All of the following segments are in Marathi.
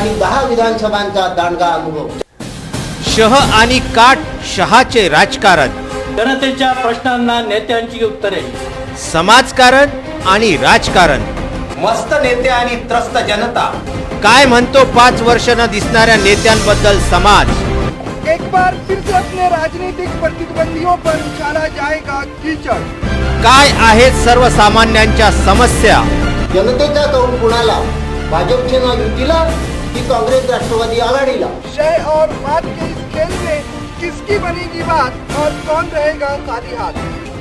आणि 10 विधानसभांचा दांडगा अनुभव. शह आणि काट शहाचे राजकारण, जनतेच्या प्रश्नांना नेत्यांची उत्तरे, समाजकारण आणि राजकारण, मस्त नेते आणि त्रस्त जनता. काय म्हणतो 5 वर्ष न दिसणाऱ्या नेत्यांबद्दल समाज. एक बार फिर से अपने राजनीतिक प्रतिद्वंदियों पर उछाला जाएगा कीचड़. काय आहेत सर्वसामान्यांच्या समस्या. जनतेचा कौल कुणाला, भाजपचे नाव युतीला की काँग्रेस राष्ट्रवादी आघाडीला. शय और मात के इस खेल में किसकी बनेगी बात और कौन रहेगा खाली हाथ.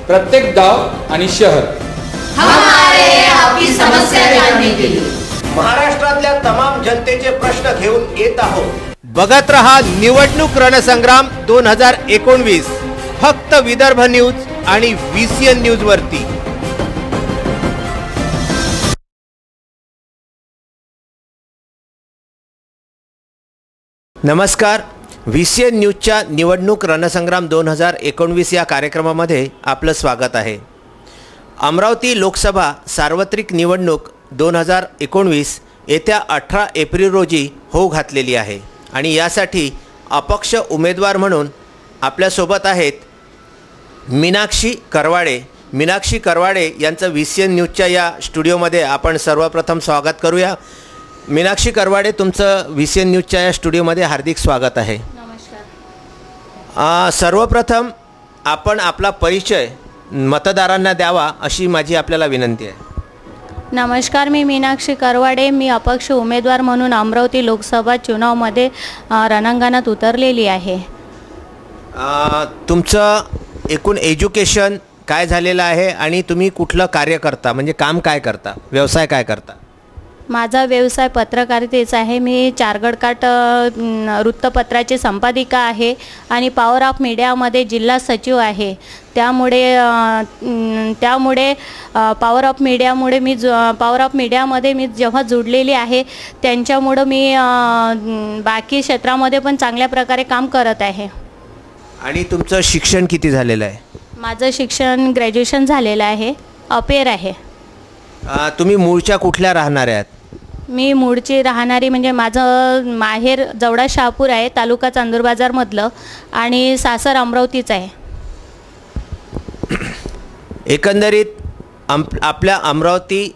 प्रत्येक गाव आणि शहर हमारे आपकी समस्या जानने के लिए महाराष्ट्रातल्या तमाम जनतेचे प्रश्न घेऊन येत आहोत. बघत रहा निवडणूक रणसंग्राम 2019 फक्त विदर्भ न्यूज आणि VCN न्यूज वरती. नमस्कार. VCN न्यूजच्या निवडणूक रणसंग्राम 2019 या कार्यक्रमामध्ये आपलं स्वागत आहे. अमरावती लोकसभा सार्वत्रिक निवडणूक 2019 येत्या 18 एप्रिल रोजी होऊ घातलेली आहे आणि यासाठी अपक्ष उमेदवार म्हणून आपल्यासोबत आहेत मीनाक्षी करवाडे. मीनाक्षी करवाडे यांचं VCN न्यूजच्या या स्टुडिओमध्ये आपण सर्वप्रथम स्वागत करूया. मीनाक्षी करवाडे, तुमचं VCN न्यूजच्या या स्टुडिओमध्ये हार्दिक स्वागत आहे. नमस्कार. सर्वप्रथम आपण आपला परिचय मतदारांना द्यावा अशी माझी आपल्याला विनंती आहे. नमस्कार, मी मीनाक्षी करवाडे. मी अपक्ष उमेदवार म्हणून अमरावती लोकसभा चुनावमध्ये रणांगणात उतरलेली आहे. तुमचं एकूण एज्युकेशन काय झालेलं आहे आणि तुम्ही कुठलं कार्य करता, म्हणजे काम काय करता, व्यवसाय काय करता? माझा व्यवसाय पत्रकारितेचा आहे. मी चारगडकाट वृत्तपत्राची संपादिका आहे आणि पॉवर ऑफ मीडियामध्ये जिल्हा सचिव आहे. त्यामुळे पॉवर ऑफ मीडियामध्ये मी जेव्हा जुडलेली आहे त्यांच्यामुळं मी बाकी क्षेत्रामध्ये पण चांगल्या प्रकारे काम करत आहे. आणि तुमचं शिक्षण किती झालेलं आहे? माझं शिक्षण ग्रॅज्युएशन झालेलं आहे. अपेर आहे. तुम्ही मूळच्या कुठल्या राहणाऱ्या आहात? मी मूळची राहणारी म्हणजे माझं माहेर जवडा शहापूर आहे, तालुका चांदूरबाजारमधलं, आणि सासर अमरावतीचं आहे. एकंदरीत आपल्या अमरावती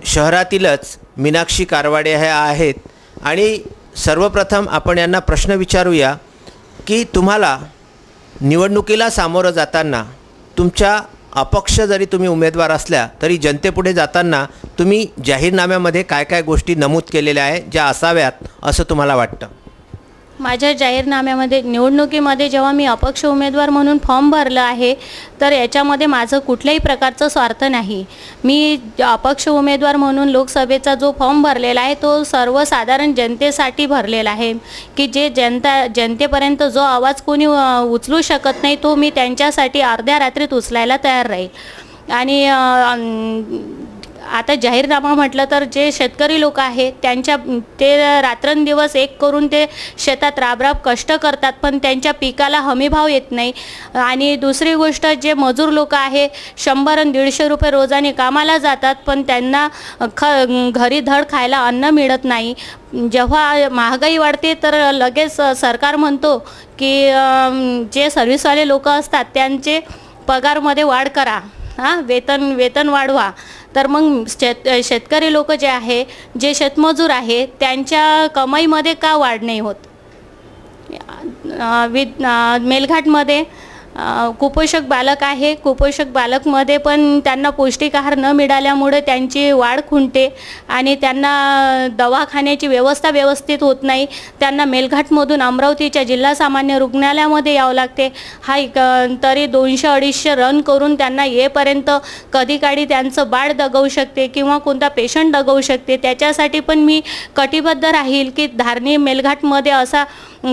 शहरातीलच मीनाक्षी करवाडे हे आहेत. आणि सर्वप्रथम आपण यांना प्रश्न विचारूया की तुम्हाला निवडणुकीला सामोरं जाताना, तुमच्या अपक्ष जरी तुम्ही उमेदवार असल्या तरी जनतेपुढे जाताना तुम्ही जाहीरनाम्यामध्ये काय काय गोष्टी नमूद केलेल्या आहे ज्या असाव्यात असं तुम्हाला वाटतं? माझ्या जाहीरनाम्यामध्ये निवडणुकीमध्ये जेव्हा मी अपक्ष उमेदवार म्हणून फॉर्म भरला आहे तर याच्यामध्ये माझं कुठल्याही प्रकारचं स्वार्थ नाही. मी अपक्ष उमेदवार म्हणून लोकसभेचा जो फॉर्म भरलेला आहे तो सर्वसाधारण जनतेसाठी भरलेला आहे की जे जनतेपर्यंत जो आवाज कोणी उचलू शकत नाही तो मी त्यांच्यासाठी अर्ध्या रात्रीत उचलायला तयार राहील. आणि आता जाहीरनामा म्हटलं तर जे शेतकरी लोक आहेत ते रात्रंदिवस एक करून ते शेतात राबराब कष्ट करतात, पण त्यांच्या पिकाला हमीभाव येत नाही. आणि दुसरी गोष्ट, जे मजूर लोक आहे 100 आणि 150 रुपये रोजाने कामाला जातात, पण त्यांना घरी धड खायला अन्न मिळत नाही. जेव्हा महागाई वाढते तर लगेच सरकार म्हणतो की जे सर्व्हिसवाले लोक असतात त्यांचे पगारमध्ये वाढ करा, वेतन वाढवा. तर मग शेतकरी लोक जे आहे, जे शेतमजूर आहे, त्यांच्या कमाईमध्ये का वाढ नाही होत? मेलघाटमध्ये कुपोषक बालक आहे. कुपोषक बालकमध्ये पण त्यांना पौष्टिक आहार न मिळाल्यामुळे त्यांची वाढ खुंटते आणि त्यांना दवाखान्याची व्यवस्था व्यवस्थित होत नाही. त्यांना मेलघाटमधून अमरावतीच्या जिल्हा सामान्य रुग्णालयामध्ये यावं लागते. तरी 200-250 रन करून त्यांना येईपर्यंत कधी काळी त्यांचं बाळ दगावू शकते किंवा कोणता पेशंट दगावू शकते. त्याच्यासाठी पण मी कटिबद्ध राहील की धारणी मेलघाटमध्ये असा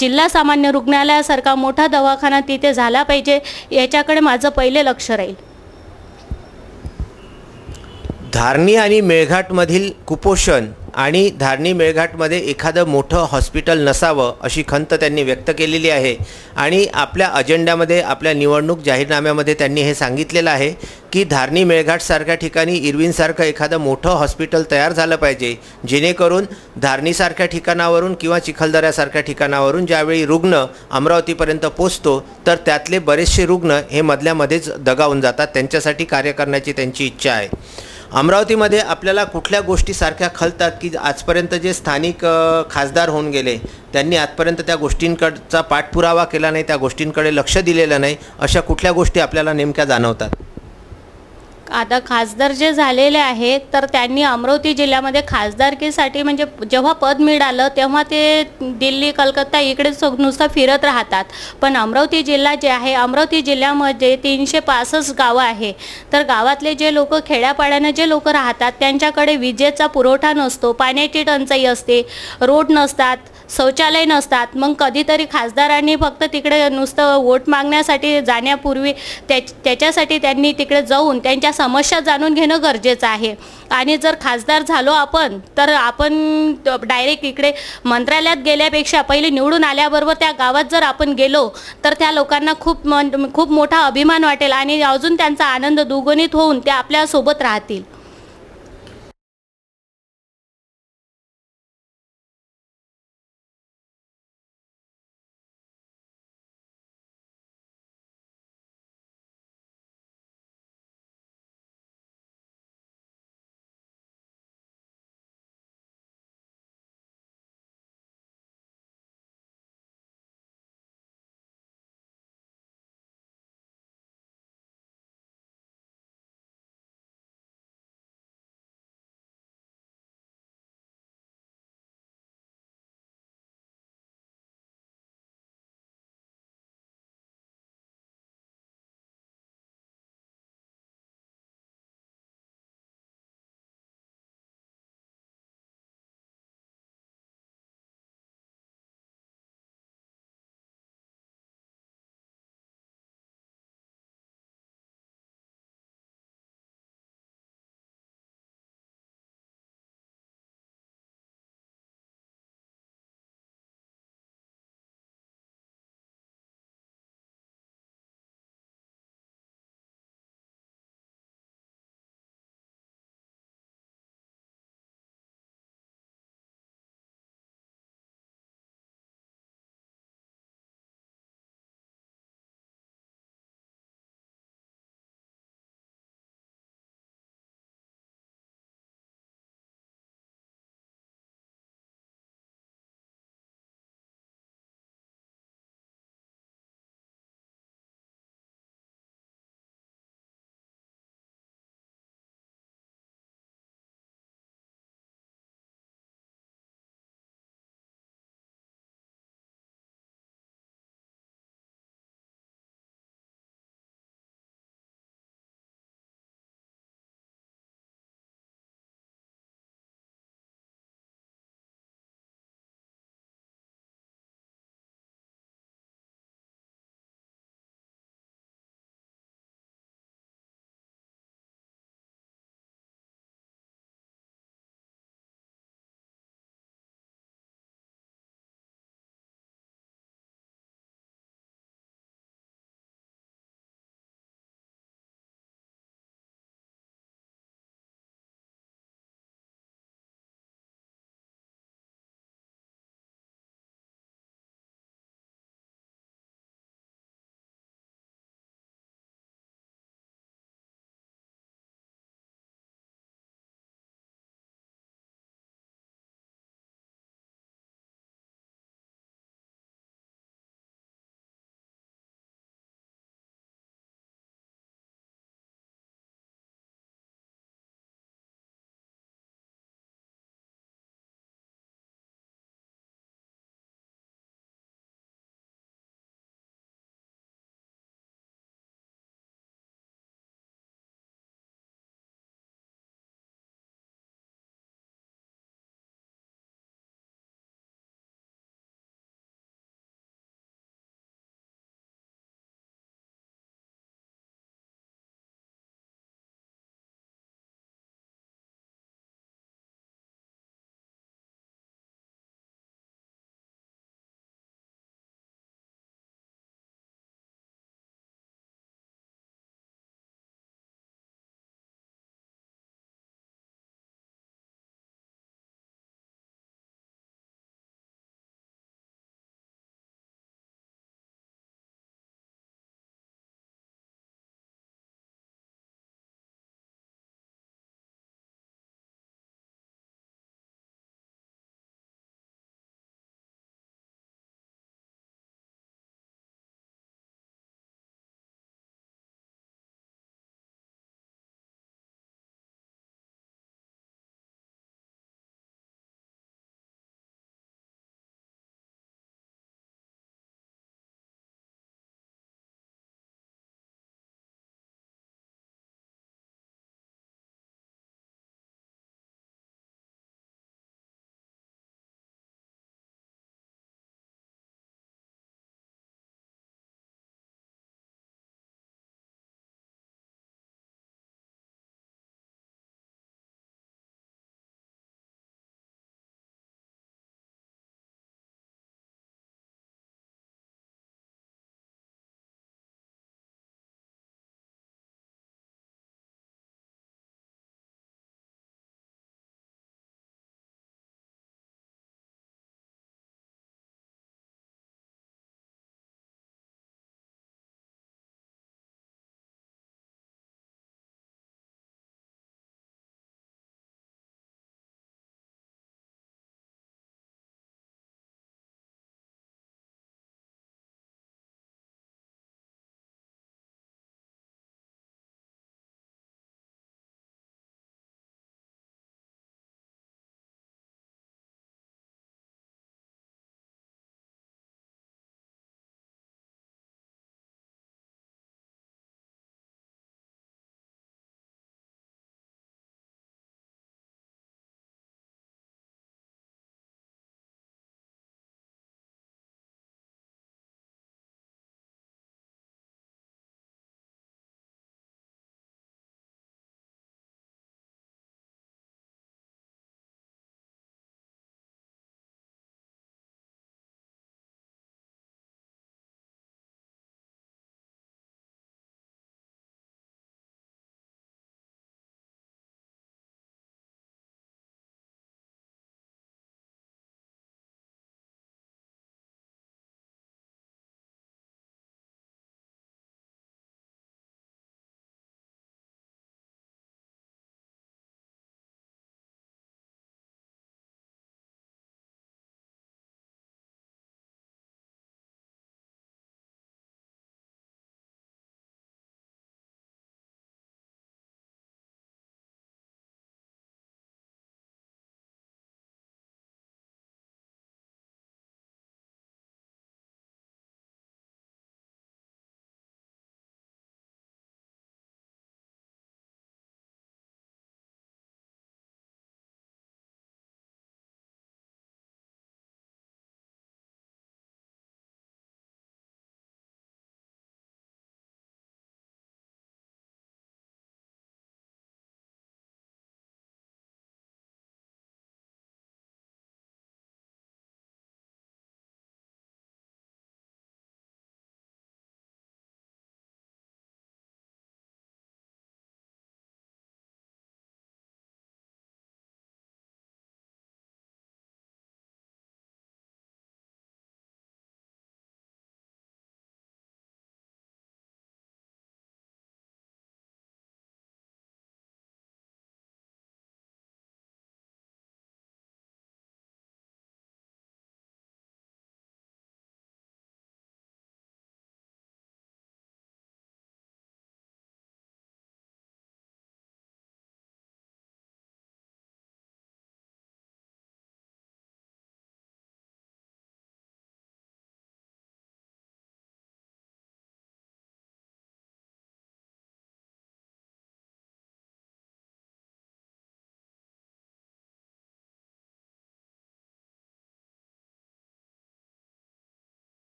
जिल्हा सामान्य रुग्णालयासारखा मोठा दवाखाना तिथे झाला पाहिजे, याच्याकडे माझं पहिले लक्ष राहील. धारणी आणि मेळघाटमधील कुपोषण आणि धारणी मेळघाटमध्ये एखादं मोठं हॉस्पिटल नसावं अशी खंत त्यांनी व्यक्त केलेली आहे। आणि आपल्या अजेंड्यामध्ये, आपल्या निवडणूक जाहीरनाम्यामध्ये त्यांनी हे सांगितलेलं आहे की धारणी मेळघाटसारख्या ठिकाणी इरविनसारखं एखादं मोठं हॉस्पिटल तयार झालं पाहिजे, जेणेकरून धारणीसारख्या ठिकाणावरून किंवा चिखलदऱ्यासारख्या ठिकाणावरून ज्यावेळी रुग्ण अमरावतीपर्यंत पोचतो तर त्यातले बरेचसे रुग्ण हे मधल्यामध्येच दगावून जातात। त्यांच्यासाठी कार्य करण्याची त्यांची इच्छा आहे। अमरावतीमध्ये आपल्याला कुठल्या गोष्टी सारख्या खलतात की आजपर्यंत जे स्थानिक खासदार होऊन गेले त्यांनी आजपर्यंत त्या गोष्टींकडचा पाठपुरावा केला नाही, त्या गोष्टींकडे लक्ष दिलेलं नाही, अशा कुठल्या गोष्टी आपल्याला नेमक्या जाणवतात? आता खासदार जे झालेले आहेत तर त्यांनी अमरावती जिल्ह्यामध्ये खासदारकीसाठी म्हणजे जेव्हा पद मिळालं तेव्हा ते दिल्ली, कलकत्ता इकडेच नुसतं फिरत राहतात। पण अमरावती जिल्हा जे आहे, अमरावती जिल्ह्यामध्ये 365 गावं आहे। तर गावातले जे लोक, खेड्यापाड्यानं जे लोक राहतात त्यांच्याकडे विजेचा पुरवठा नसतो, पाण्याची टंचाई असते, रोड नसतात, शौचालय नसतात। मग कधीतरी खासदारांनी फक्त तिकडे नुसतं वोट मागण्यासाठी जाण्यापूर्वी त्याच्यासाठी त्यांनी तिकडे जाऊन त्यांच्या समस्या जाणून घेणं गरजेचं आहे। आणि जर खासदार झालो आपण तर आपण डायरेक्ट इकडे मंत्रालयात गेल्यापेक्षा पहिले निवडून आल्याबरोबर त्या गावात जर आपण गेलो तर त्या लोकांना खूप मोठा अभिमान वाटेल आणि अजून त्यांचा आनंद दुगुणित होऊन ते आपल्यासोबत राहतील।